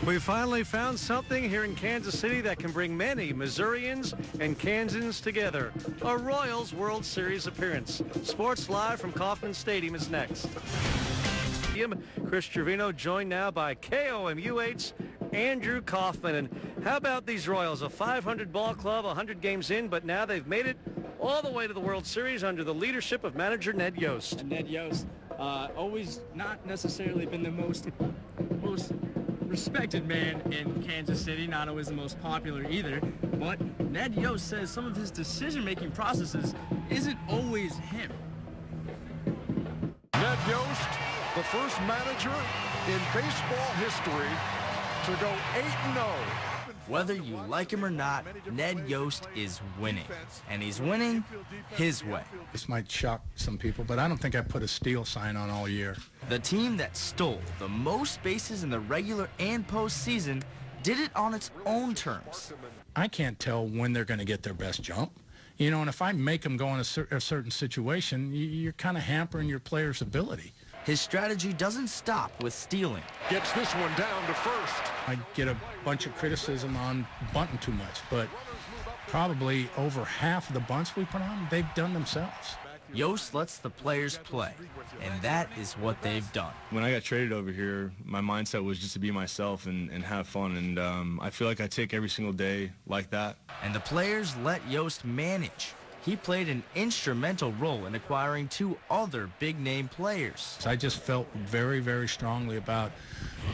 We finally found something here in Kansas City that can bring many Missourians and Kansans together. A Royals World Series appearance. Sports Live from Kauffman Stadium is next. Chris Trevino joined now by KOMU8's Andrew Kauffman. And how about these Royals? A 500 ball club, 100 games in, but now they've made it all the way to the World Series under the leadership of manager Ned Yost. Ned Yost, always not necessarily been the most respected man in Kansas City, not always the most popular either, but Ned Yost says some of his decision-making processes isn't always him. Ned Yost, the first manager in baseball history to go 8-0. Whether you like him or not, Ned Yost is winning, and he's winning his way. This might shock some people, but I don't think I put a steal sign on all year. The team that stole the most bases in the regular and postseason did it on its own terms. I can't tell when they're going to get their best jump. You know, and if I make them go in a certain situation, you're kind of hampering your player's ability. His strategy doesn't stop with stealing. Gets this one down to first. I get a bunch of criticism on bunting too much, but probably over half of the bunts we put on, they've done themselves. Yost lets the players play, and that is what they've done. When I got traded over here, my mindset was just to be myself and have fun, and I feel like I take every single day like that. And the players let Yost manage. He played an instrumental role in acquiring two other big-name players. I just felt very, very strongly about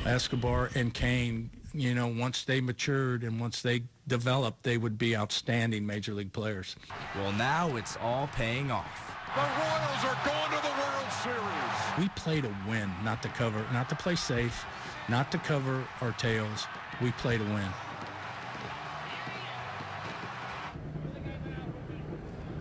Escobar and Kane. You know, once they matured and once they developed, they would be outstanding major league players. Well, now it's all paying off. The Royals are going to the World Series. We play to win, not to cover, not to play safe, not to cover our tails. We play to win.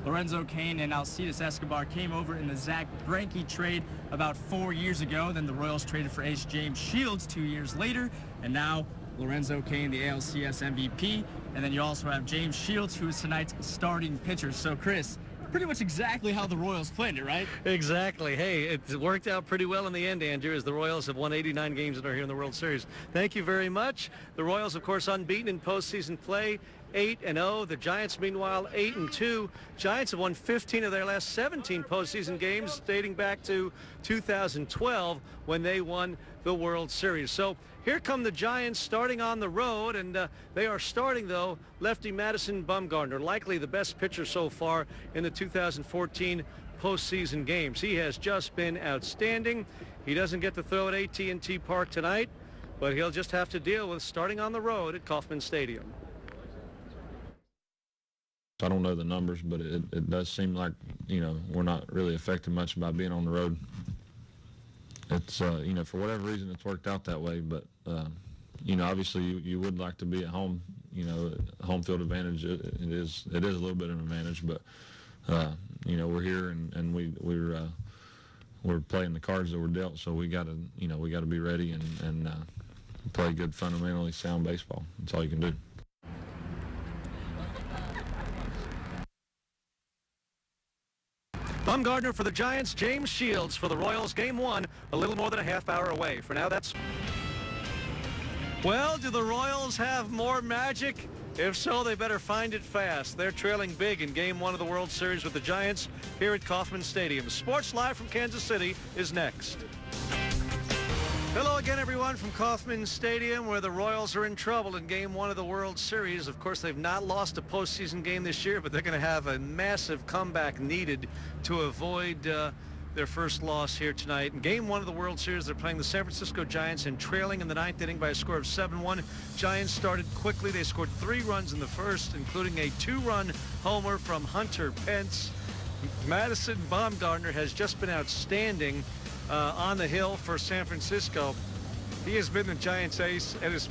Lorenzo Cain and Alcides Escobar came over in the Zach Greinke trade about 4 years ago. Then the Royals traded for ace James Shields 2 years later. And now Lorenzo Cain, the ALCS MVP. And then you also have James Shields, who is tonight's starting pitcher. So, Chris, pretty much exactly how the Royals planned it, right? Exactly. Hey, it worked out pretty well in the end, Andrew, as the Royals have won 89 games and are here in the World Series. Thank you very much. The Royals, of course, unbeaten in postseason play. 8-0. The Giants, meanwhile, 8-2. Giants have won 15 of their last 17 postseason games, dating back to 2012 when they won the World Series. So here come the Giants starting on the road, and they are starting, though, lefty Madison Bumgarner, likely the best pitcher so far in the 2014 postseason games. He has just been outstanding. He doesn't get to throw at AT&T Park tonight, but he'll just have to deal with starting on the road at Kauffman Stadium. I don't know the numbers, but it does seem like, you know, we're not really affected much by being on the road. It's, you know, for whatever reason, it's worked out that way. But, you know, obviously you would like to be at home. You know, home field advantage, it is a little bit of an advantage. But, you know, we're here and we're playing the cards that we're dealt. So we got to be ready and play good, fundamentally sound baseball. That's all you can do. Bumgarner for the Giants, James Shields for the Royals. Game one, a little more than a half hour away. For now, that's... Well, do the Royals have more magic? If so, they better find it fast. They're trailing big in Game 1 of the World Series with the Giants here at Kauffman Stadium. Sports Live from Kansas City is next. Hello again, everyone, from Kauffman Stadium, where the Royals are in trouble in Game 1 of the World Series. Of course, they've not lost a postseason game this year, but they're going to have a massive comeback needed to avoid their first loss here tonight. In Game 1 of the World Series, they're playing the San Francisco Giants and trailing in the ninth inning by a score of 7-1. Giants started quickly. They scored 3 runs in the first, including a 2-run homer from Hunter Pence. Madison Bumgarner has just been outstanding on the hill for San Francisco. He has been the Giants' ace and is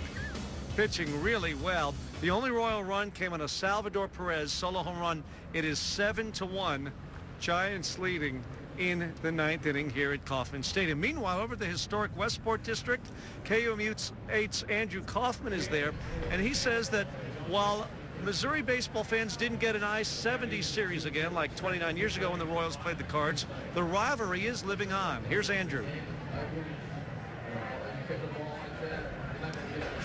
pitching really well. The only Royal run came on a Salvador Perez solo home run. It is 7-1. Giants leading in the ninth inning here at Kauffman Stadium. Meanwhile, over at the historic Westport District, KOMU8's Andrew Kauffman is there, and he says that while Missouri baseball fans didn't get an I-70 series again like 29 years ago when the Royals played the Cards, the rivalry is living on. Here's Andrew.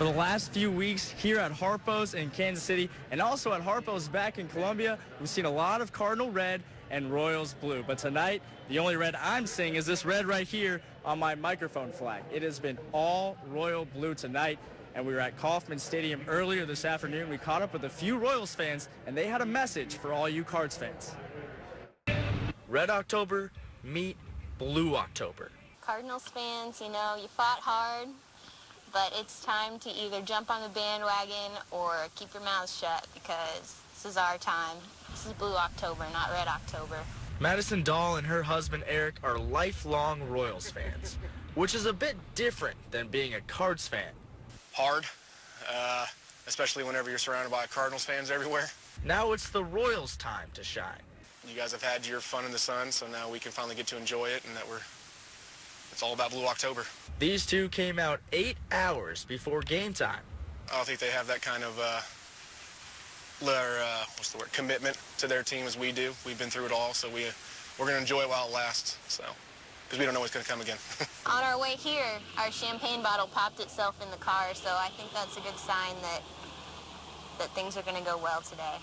For the last few weeks here at Harpo's in Kansas City and also at Harpo's back in Columbia, we've seen a lot of Cardinal red and Royals blue. But tonight, the only red I'm seeing is this red right here on my microphone flag. It has been all Royal blue tonight. And we were at Kauffman Stadium earlier this afternoon. We caught up with a few Royals fans, and they had a message for all you Cards fans. Red October, meet Blue October. Cardinals fans, you know, you fought hard, but it's time to either jump on the bandwagon or keep your mouths shut because this is our time. This is Blue October, not Red October. Madison Dahl and her husband Eric are lifelong Royals fans, which is a bit different than being a Cards fan. Hard, especially whenever you're surrounded by Cardinals fans everywhere. Now it's the Royals' time to shine. You guys have had your fun in the sun, so now we can finally get to enjoy it, and it's all about Blue October. These two came out 8 hours before game time. I don't think they have that kind of commitment to their team as we do. We've been through it all, so we're going to enjoy it while it lasts, so, because we don't know what's going to come again. On our way here, our champagne bottle popped itself in the car, so I think that's a good sign that things are going to go well today.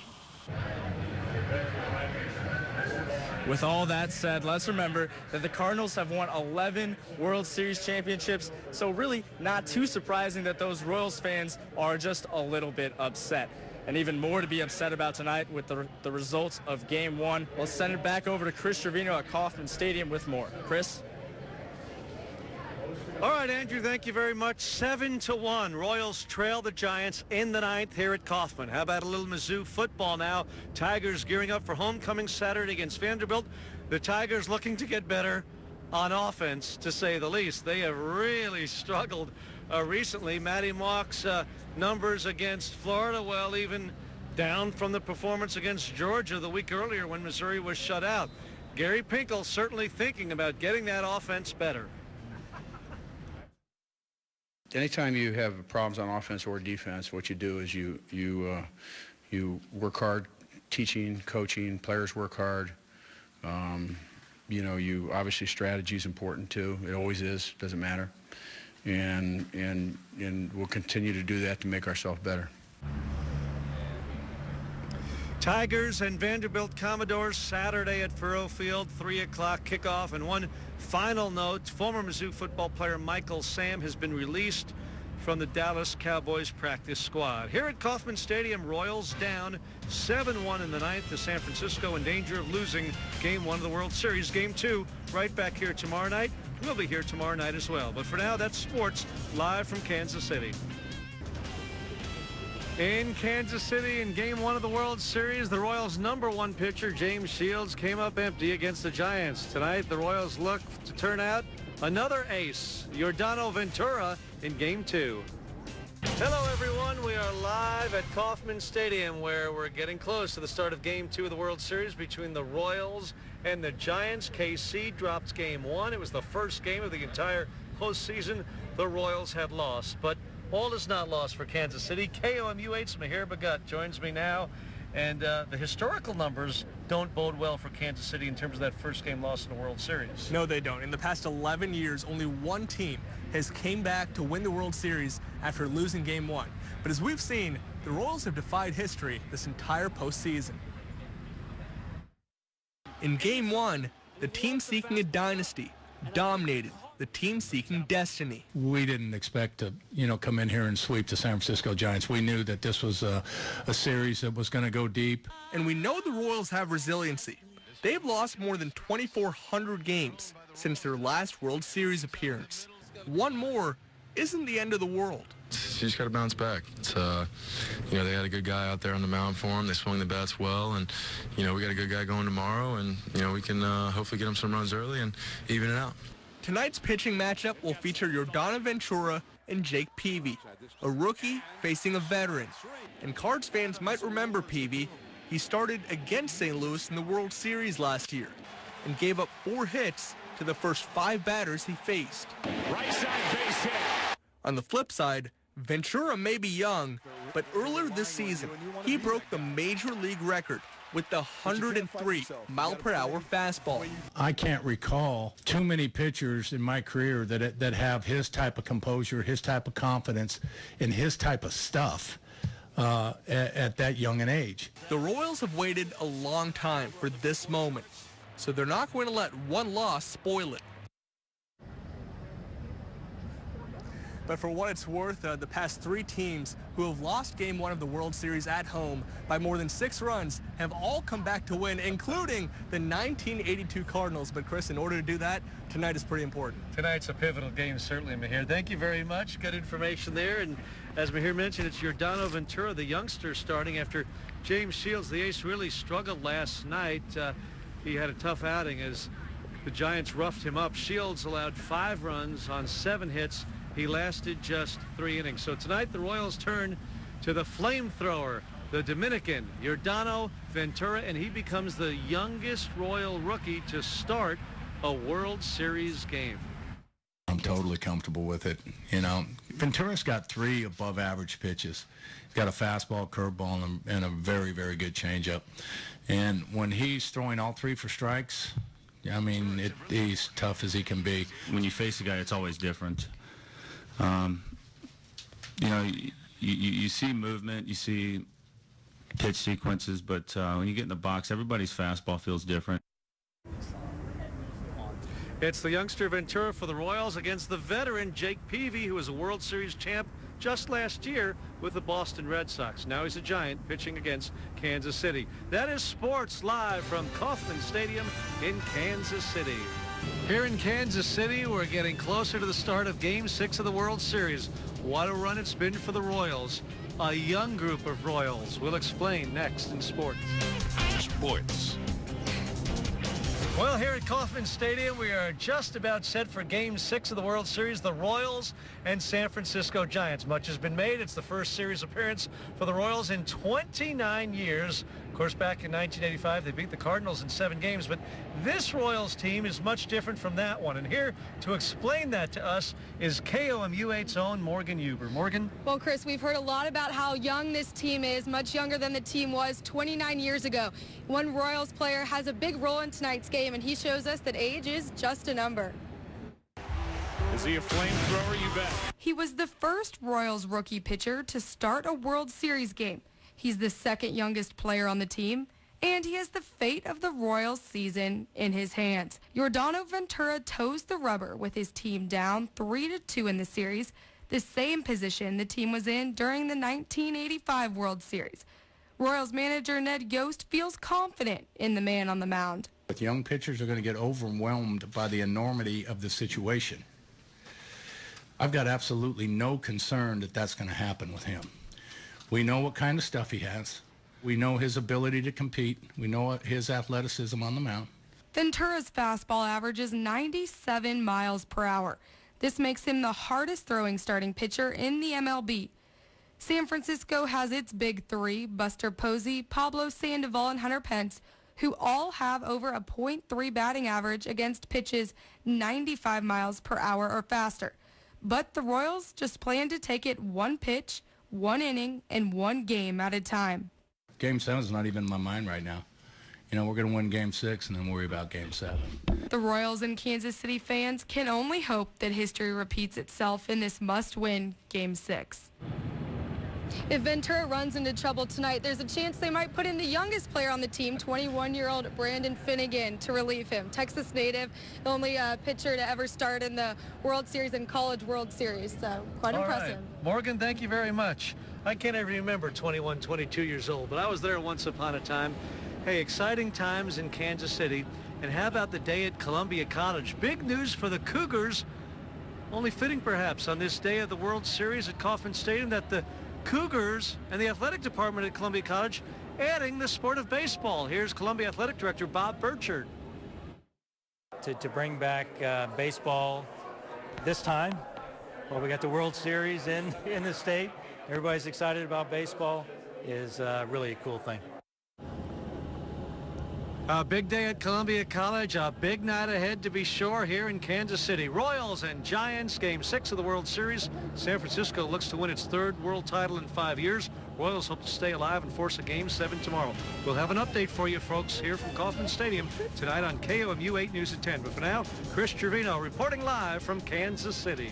With all that said, let's remember that the Cardinals have won 11 World Series championships, so really not too surprising that those Royals fans are just a little bit upset. And even more to be upset about tonight with the results of Game 1. Let's send it back over to Chris Trevino at Kauffman Stadium with more. Chris? All right, Andrew, thank you very much. 7-1. Royals trail the Giants in the 9th here at Kauffman. How about a little Mizzou football now? Tigers gearing up for homecoming Saturday against Vanderbilt. The Tigers looking to get better on offense, to say the least. They have really struggled recently. Matty Mock's numbers against Florida, well, even down from the performance against Georgia the week earlier when Missouri was shut out. Gary Pinkel certainly thinking about getting that offense better. Anytime you have problems on offense or defense, what you do is you work hard, teaching, coaching, players work hard. You know, obviously strategy is important too. It always is, doesn't matter. And we'll continue to do that to make ourselves better. Tigers and Vanderbilt Commodores Saturday at Faurot Field, 3 o'clock kickoff. And one final note, former Mizzou football player Michael Sam has been released from the Dallas Cowboys practice squad. Here at Kauffman Stadium, Royals down 7-1 in the 9th to San Francisco, in danger of losing Game 1 of the World Series. Game 2 right back here tomorrow night. We'll be here tomorrow night as well. But for now, that's sports live from Kansas City. In Kansas City in Game 1 of the World Series, the Royals' #1 pitcher, James Shields, came up empty against the Giants. Tonight, the Royals look to turn out another ace, Yordano Ventura, in Game 2. Hello, everyone. We are live at Kauffman Stadium, where we're getting close to the start of Game 2 of the World Series between the Royals and the Giants. KC dropped Game 1. It was the first game of the entire postseason the Royals had lost. But all is not lost for Kansas City. KOMU8's Mahir Bhagat joins me now. And the historical numbers don't bode well for Kansas City in terms of that first game loss in the World Series. No, they don't. In the past 11 years, only one team has came back to win the World Series after losing Game 1. But as we've seen, the Royals have defied history this entire postseason. In Game 1, the team seeking a dynasty dominated the team seeking destiny. We didn't expect to, come in here and sweep the San Francisco Giants. We knew that this was a series that was going to go deep. And we know the Royals have resiliency. They've lost more than 2,400 games since their last World Series appearance. One more isn't the end of the world. You just got to bounce back. It's, they had a good guy out there on the mound for them. They swung the bats well, and, we got a good guy going tomorrow, and, we can hopefully get them some runs early and even it out. Tonight's pitching matchup will feature Yordano Ventura and Jake Peavy, a rookie facing a veteran. And Cards fans might remember Peavy. He started against St. Louis in the World Series last year and gave up 4 hits to the first 5 batters he faced. Right side base hit. On the flip side, Ventura may be young, but earlier this season, he broke the major league record with the 103-mile-per-hour fastball. I can't recall too many pitchers in my career that have his type of composure, his type of confidence, and his type of stuff at that young an age. The Royals have waited a long time for this moment, so they're not going to let one loss spoil it. But for what it's worth, the past 3 teams who have lost Game 1 of the World Series at home by more than 6 runs have all come back to win, including the 1982 Cardinals. But Chris, in order to do that, tonight is pretty important. Tonight's a pivotal game, certainly, Mahir. Thank you very much. Good information there. And as Mahir mentioned, it's Yordano Ventura, the youngster, starting after James Shields, the ace, really struggled last night. He had a tough outing as the Giants roughed him up. Shields allowed 5 runs on 7 hits. He lasted just 3 innings. So tonight the Royals turn to the flamethrower, the Dominican, Yordano Ventura, and he becomes the youngest Royal rookie to start a World Series game. I'm totally comfortable with it. You know, Ventura's got 3 above average pitches. He's got a fastball, curveball, and a very, very good changeup. And when he's throwing all 3 for strikes, I mean, he's tough as he can be. When you face a guy, it's always different. You know, you see movement, you see pitch sequences, but when you get in the box, everybody's fastball feels different. It's the youngster Ventura for the Royals against the veteran Jake Peavy, who was a World Series champ just last year with the Boston Red Sox. Now he's a Giant pitching against Kansas City. That is sports live from Kauffman Stadium in Kansas City. Here in Kansas City, we're getting closer to the start of Game 6 of the World Series. What a run it's been for the Royals. A young group of Royals. We'll explain next in sports. Sports. Well, here at Kauffman Stadium, we are just about set for Game 6 of the World Series, the Royals and San Francisco Giants. Much has been made. It's the first series appearance for the Royals in 29 years. Of course, back in 1985, they beat the Cardinals in 7 games, but this Royals team is much different from that one. And here to explain that to us is KOMU8's own Morgan Huber. Morgan? Well, Chris, we've heard a lot about how young this team is, much younger than the team was 29 years ago. One Royals player has a big role in tonight's game, and he shows us that age is just a number. Is he a flamethrower? You bet. He was the first Royals rookie pitcher to start a World Series game. He's the second youngest player on the team, and he has the fate of the Royals season in his hands. Yordano Ventura toes the rubber with his team down 3-2 in the series, the same position the team was in during the 1985 World Series. Royals manager Ned Yost feels confident in the man on the mound. But young pitchers are going to get overwhelmed by the enormity of the situation. I've got absolutely no concern that that's going to happen with him. We know what kind of stuff he has. We know his ability to compete. We know his athleticism on the mound. Ventura's fastball averages 97 miles per hour. This makes him the hardest throwing starting pitcher in the MLB. San Francisco has its big 3, Buster Posey, Pablo Sandoval, and Hunter Pence, who all have over a .3 batting average against pitches 95 miles per hour or faster. But the Royals just plan to take it 1 pitch, 1 inning, and 1 game at a time. Game 7 is not even in my mind right now. You know, we're going to win Game 6 and then worry about Game 7. The Royals and Kansas City fans can only hope that history repeats itself in this must-win Game 6. If Ventura runs into trouble tonight, there's a chance they might put in the youngest player on the team, 21-year-old Brandon Finnegan, to relieve him. Texas native, the only pitcher to ever start in the World Series and College World Series, so quite impressive. Right. Morgan, thank you very much. I can't even remember 21, 22 years old, but I was there once upon a time. Hey, exciting times in Kansas City. And how about the day at Columbia College? Big news for the Cougars, only fitting perhaps on this day of the World Series at Kauffman Stadium, that the Cougars and the athletic department at Columbia College adding the sport of baseball. Here's Columbia Athletic Director Bob Burchard. To bring back baseball this time, well, we got the World Series in the state. Everybody's excited about baseball. Is really a cool thing. A big day at Columbia College, a big night ahead to be sure here in Kansas City. Royals and Giants, Game 6 of the World Series. San Francisco looks to win its third world title in 5 years. Royals hope to stay alive and force a Game 7 tomorrow. We'll have an update for you folks here from Kauffman Stadium tonight on KOMU 8 News at 10. But for now, Chris Trevino reporting live from Kansas City.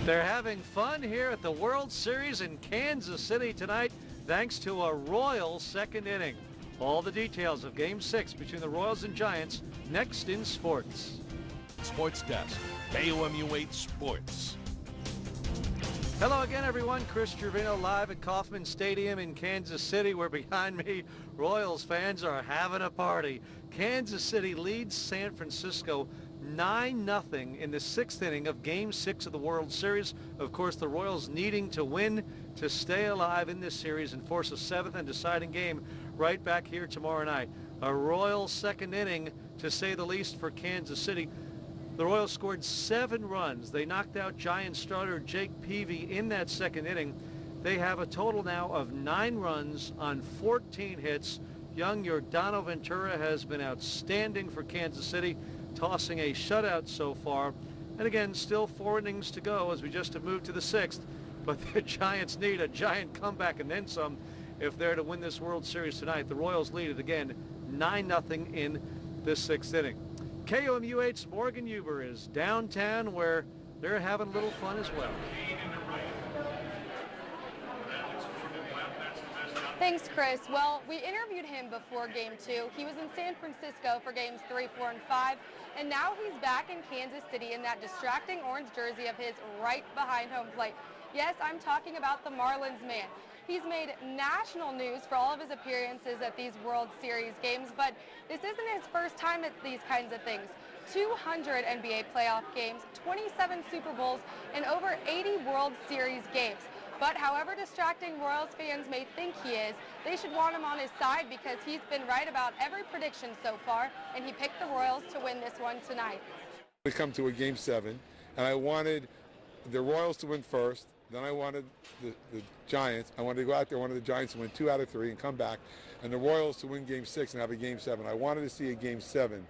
They're having fun here at the World Series in Kansas City tonight thanks to a Royals second inning. All the details of Game 6 between the Royals and Giants next in sports. Sports Desk, KOMU 8 Sports. Hello again, everyone. Chris Trevino live at Kauffman Stadium in Kansas City, where behind me, Royals fans are having a party. Kansas City leads San Francisco 9-0 in the 6th inning of Game 6 of the World Series. Of course, the Royals needing to win to stay alive in this series and force a 7th and deciding game right back here tomorrow night. A Royals second inning, to say the least, for Kansas City. The Royals scored 7 runs. They knocked out Giants starter Jake Peavy in that second inning. They have a total now of 9 runs on 14 hits. Young Yordano Ventura has been outstanding for Kansas City, tossing a shutout so far. And again, still 4 innings to go as we just have moved to the 6th. But the Giants need a giant comeback and then some if they're to win this World Series tonight. The Royals lead it again 9-0 in the 6th inning. KOMU 8's Morgan Huber is downtown where they're having a little fun as well. Thanks, Chris. Well, we interviewed him before Game 2. He was in San Francisco for Games 3, 4, and 5, and now he's back in Kansas City in that distracting orange jersey of his right behind home plate. Yes, I'm talking about the Marlins man. He's made national news for all of his appearances at these World Series games, but this isn't his first time at these kinds of things. 200 NBA playoff games, 27 Super Bowls, and over 80 World Series games. But however distracting Royals fans may think he is, they should want him on his side because he's been right about every prediction so far, and he picked the Royals to win this one tonight. We come to a Game 7, and I wanted the Royals to win first. Then I wanted the Giants. I wanted to go out there, I wanted the Giants to win 2 out of 3 and come back, and the Royals to win Game 6 and have a Game 7. I wanted to see a Game 7.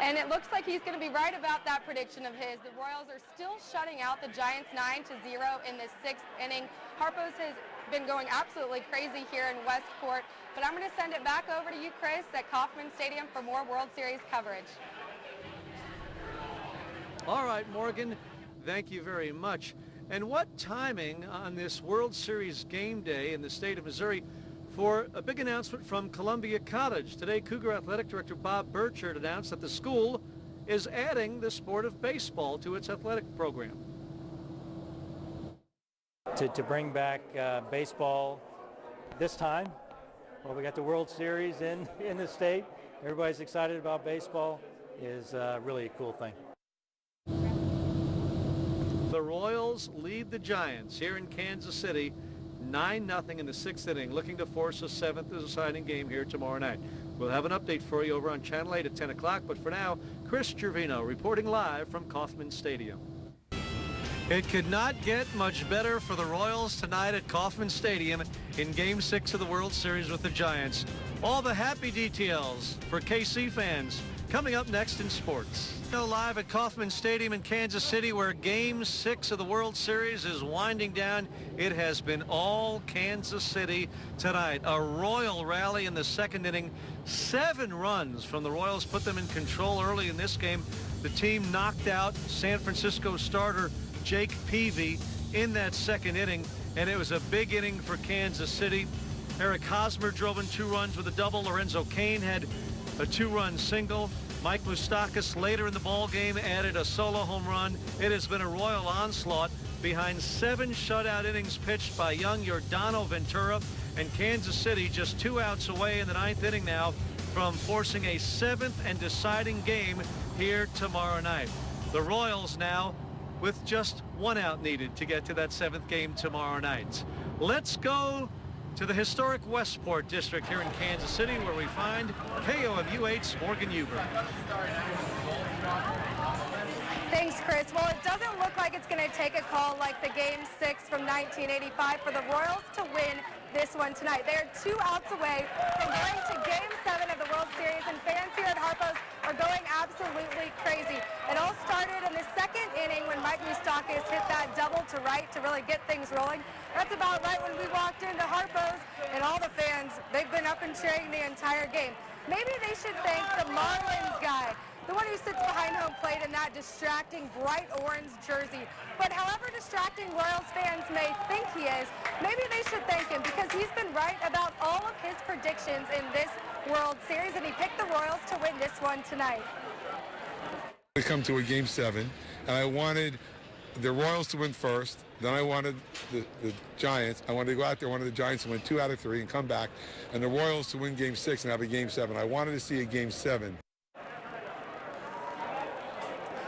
And it looks like he's going to be right about that prediction of his. The Royals are still shutting out the Giants 9-0 in the 6th inning. Harpos has been going absolutely crazy here in Westport, but I'm going to send it back over to you, Chris, at Kauffman Stadium for more World Series coverage. All right, Morgan, thank you very much. And what timing on this World Series game day in the state of Missouri for a big announcement from Columbia College. Today, Cougar Athletic Director Bob Burchard announced that the school is adding the sport of baseball to its athletic program. To bring back baseball this time, well, we got the World Series in the state. Everybody's excited about baseball. Is really a cool thing. The Royals lead the Giants here in Kansas City 9-0 in the 6th inning, looking to force a 7th deciding game here tomorrow night. We'll have an update for you over on Channel 8 at 10 o'clock, but for now, Chris Trevino reporting live from Kauffman Stadium. It could not get much better for the Royals tonight at Kauffman Stadium in Game 6 of the World Series with the Giants. All the happy details for KC fans coming up next in sports. Live at Kauffman Stadium in Kansas City, where Game 6 of the World Series is winding down. It has been all Kansas City tonight. A Royal rally in the 2nd inning. 7 runs from the Royals put them in control early in this game. The team knocked out San Francisco starter Jake Peavy in that 2nd inning, and it was a big inning for Kansas City. Eric Hosmer drove in 2 runs with a double. Lorenzo Cain had a 2-run single. Mike Moustakas later in the ball game added a solo home run. It has been a Royal onslaught behind 7 shutout innings pitched by young Yordano Ventura, and Kansas City just 2 outs away in the 9th inning now from forcing a 7th and deciding game here tomorrow night. The Royals now with just 1 out needed to get to that 7th game tomorrow night. Let's go to the historic Westport district here in Kansas City, where we find KOMU 8's Morgan Huber. Thanks, Chris. Well, it doesn't look like it's going to take a call like the Game 6 from 1985 for the Royals to win this one tonight. They're 2 outs away from going to Game 7 of the World Series, and fans here at Harpo's are going absolutely crazy. It all started in the second inning when Mike Moustakas hit that double to right to really get things rolling. That's about right when we walked into Harpo's, and all the fans, they've been up and cheering the entire game. Maybe they should thank the Marlins guy, the one who sits behind home plate in that distracting bright orange jersey. But however distracting Royals fans may think he is, maybe they should thank him because he's been right about all of his predictions in this World Series, and he picked the Royals to win this one tonight. We come to a Game 7, and I wanted the Royals to win first. Then I wanted the Giants. I wanted to go out there, wanted the Giants to win 2 out of 3 and come back, and the Royals to win Game 6 and have a Game 7. I wanted to see a Game 7.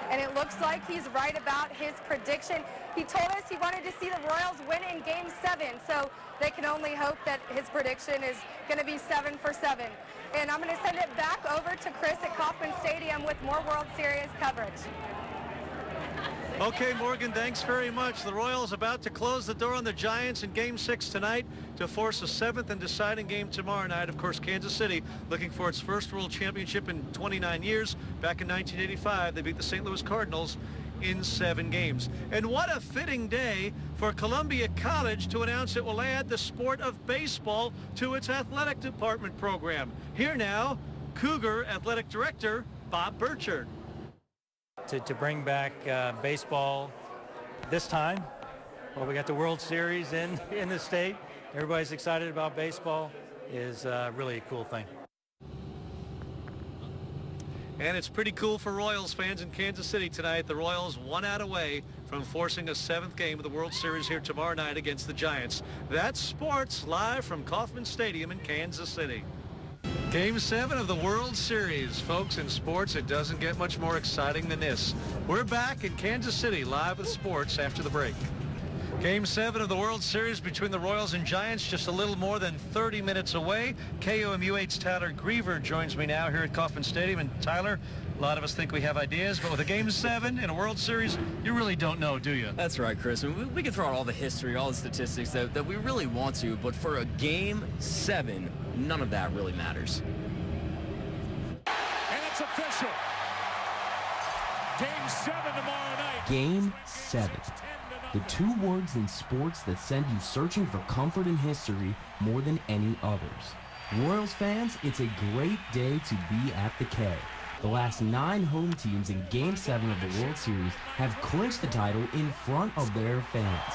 And it looks like he's right about his prediction. He told us he wanted to see the Royals win in Game 7, so they can only hope that his prediction is going to be 7 for 7. And I'm going to send it back over to Chris at Kauffman Stadium with more World Series coverage. Okay, Morgan, thanks very much. The Royals about to close the door on the Giants in Game 6 tonight to force a 7th and deciding game tomorrow night. Of course, Kansas City looking for its first World Championship in 29 years. Back in 1985, they beat the St. Louis Cardinals in 7 games. And what a fitting day for Columbia College to announce it will add the sport of baseball to its athletic department program. Here now, Cougar Athletic Director Bob Burchard. To bring back baseball this time. Well, we got the World Series in the state. Everybody's excited about baseball. Is really a cool thing. And it's pretty cool for Royals fans in Kansas City tonight. The Royals 1 out away from forcing a 7th game of the World Series here tomorrow night against the Giants. That's sports live from Kauffman Stadium in Kansas City. Game 7 of the World Series. Folks, in sports, it doesn't get much more exciting than this. We're back in Kansas City live with sports after the break. Game 7 of the World Series between the Royals and Giants just a little more than 30 minutes away. KOMU8's Tyler Griever joins me now here at Kauffman Stadium. And Tyler, a lot of us think we have ideas, but with a Game 7 in a World Series, you really don't know, do you? That's right, Chris. And we can throw out all the history, all the statistics that we really want to, but for a Game 7, none of that really matters. And it's official. Game 7 tomorrow night. Game 7. The 2 words in sports that send you searching for comfort in history more than any others. Royals fans, it's a great day to be at the K. The last 9 home teams in Game 7 of the World Series have clinched the title in front of their fans.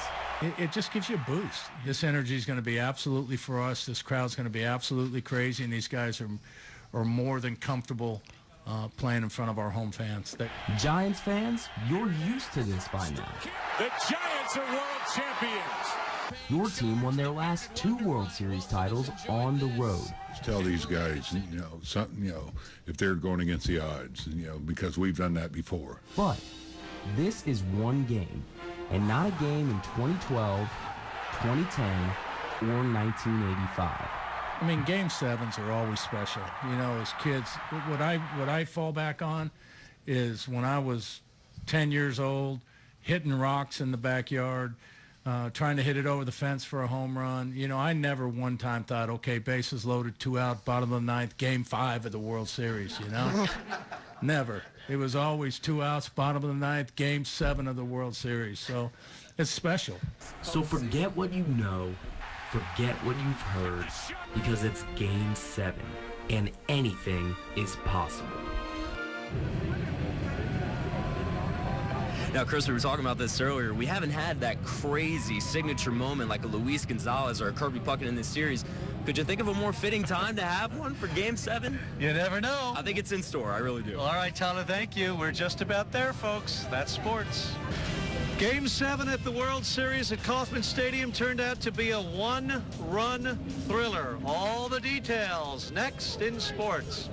It just gives you a boost. This energy is going to be absolutely for us. This crowd's going to be absolutely crazy, and these guys are more than comfortable playing in front of our home fans. Giants fans, you're used to this by now. The Giants are world champions. Your team won their last 2 World Series titles on the road. Tell these guys, if they're going against the odds, because we've done that before. But this is one game, and not a game in 2012, 2010, or 1985. I mean, Game 7s are always special. As kids, what I fall back on is when I was 10 years old, hitting rocks in the backyard, trying to hit it over the fence for a home run. I never one time thought, okay, bases loaded, 2 out, bottom of the 9th, Game 5 of the World Series, Never. It was always 2 outs, bottom of the 9th, Game 7 of the World Series. So it's special. So forget what you know, forget what you've heard, because it's Game 7, and anything is possible. Now, Chris, we were talking about this earlier. We haven't had that crazy signature moment like a Luis Gonzalez or a Kirby Puckett in this series. Could you think of a more fitting time to have one for Game 7? You never know. I think it's in store. I really do. All right, Tyler, thank you. We're just about there, folks. That's sports. Game 7 at the World Series at Kauffman Stadium turned out to be a 1-run thriller. All the details next in sports.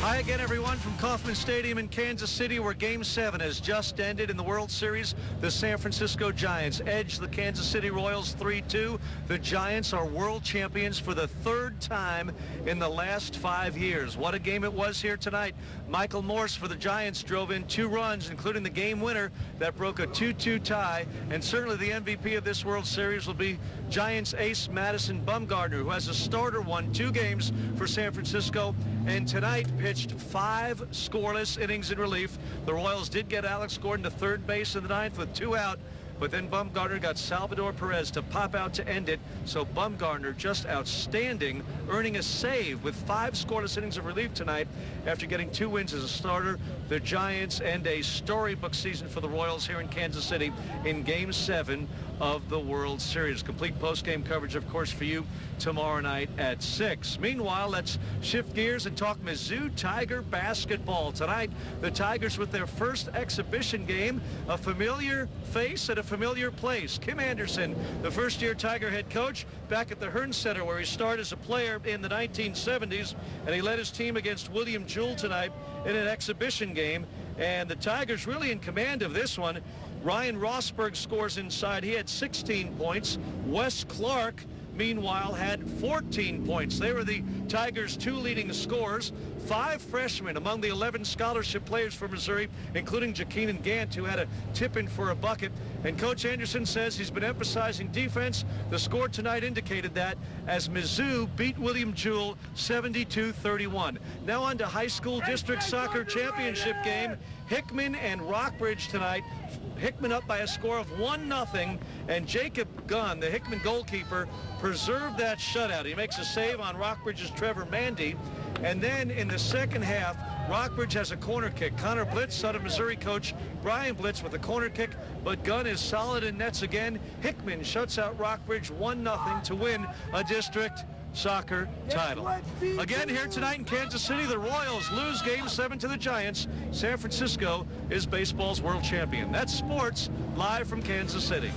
Hi again, everyone, from Kauffman Stadium in Kansas City, where Game 7 has just ended in the World Series. The San Francisco Giants edge the Kansas City Royals 3-2. The Giants are world champions for the third time in the last 5 years. What a game it was here tonight. Michael Morse for the Giants drove in 2 runs, including the game winner that broke a 2-2 tie. And certainly the MVP of this World Series will be Giants ace Madison Bumgarner, who as a starter won 2 games for San Francisco, and tonight pitched 5 scoreless innings in relief. The Royals did get Alex Gordon to third base in the 9th with 2 out, but then Bumgarner got Salvador Perez to pop out to end it. So Bumgarner just outstanding, earning a save with 5 scoreless innings of relief tonight after getting 2 wins as a starter. The Giants end a storybook season for the Royals here in Kansas City in Game 7 of the World Series. Complete post-game coverage, of course, for you tomorrow night at 6. Meanwhile, let's shift gears and talk Mizzou Tiger basketball. Tonight, the Tigers with their first exhibition game, a familiar face at a familiar place. Kim Anderson, the first-year Tiger head coach, back at the Hearn Center, where he started as a player in the 1970s, and he led his team against William Jewell tonight in an exhibition game. And the Tigers really in command of this one. Ryan Rosberg scores inside. He had 16 points. Wes Clark, meanwhile, had 14 points. They were the Tigers' 2 leading scorers. 5 freshmen among the 11 scholarship players for Missouri, including Jakeenan Gant, who had a tip-in for a bucket. And Coach Anderson says he's been emphasizing defense. The score tonight indicated that as Mizzou beat William Jewell 72-31. Now on to high school district soccer championship game. Hickman and Rockbridge tonight. Hickman up by a score of 1-0, and Jacob Gunn, the Hickman goalkeeper, preserved that shutout. He makes a save on Rockbridge's Trevor Mandy, and then in the second half, Rockbridge has a corner kick. Connor Blitz, son of Missouri coach Brian Blitz, with a corner kick, but Gunn is solid in nets again. Hickman shuts out Rockbridge 1-0 to win a district soccer title. Again here tonight in Kansas City, the Royals lose Game 7 to the Giants. San Francisco is baseball's world champion. That's sports live from Kansas City.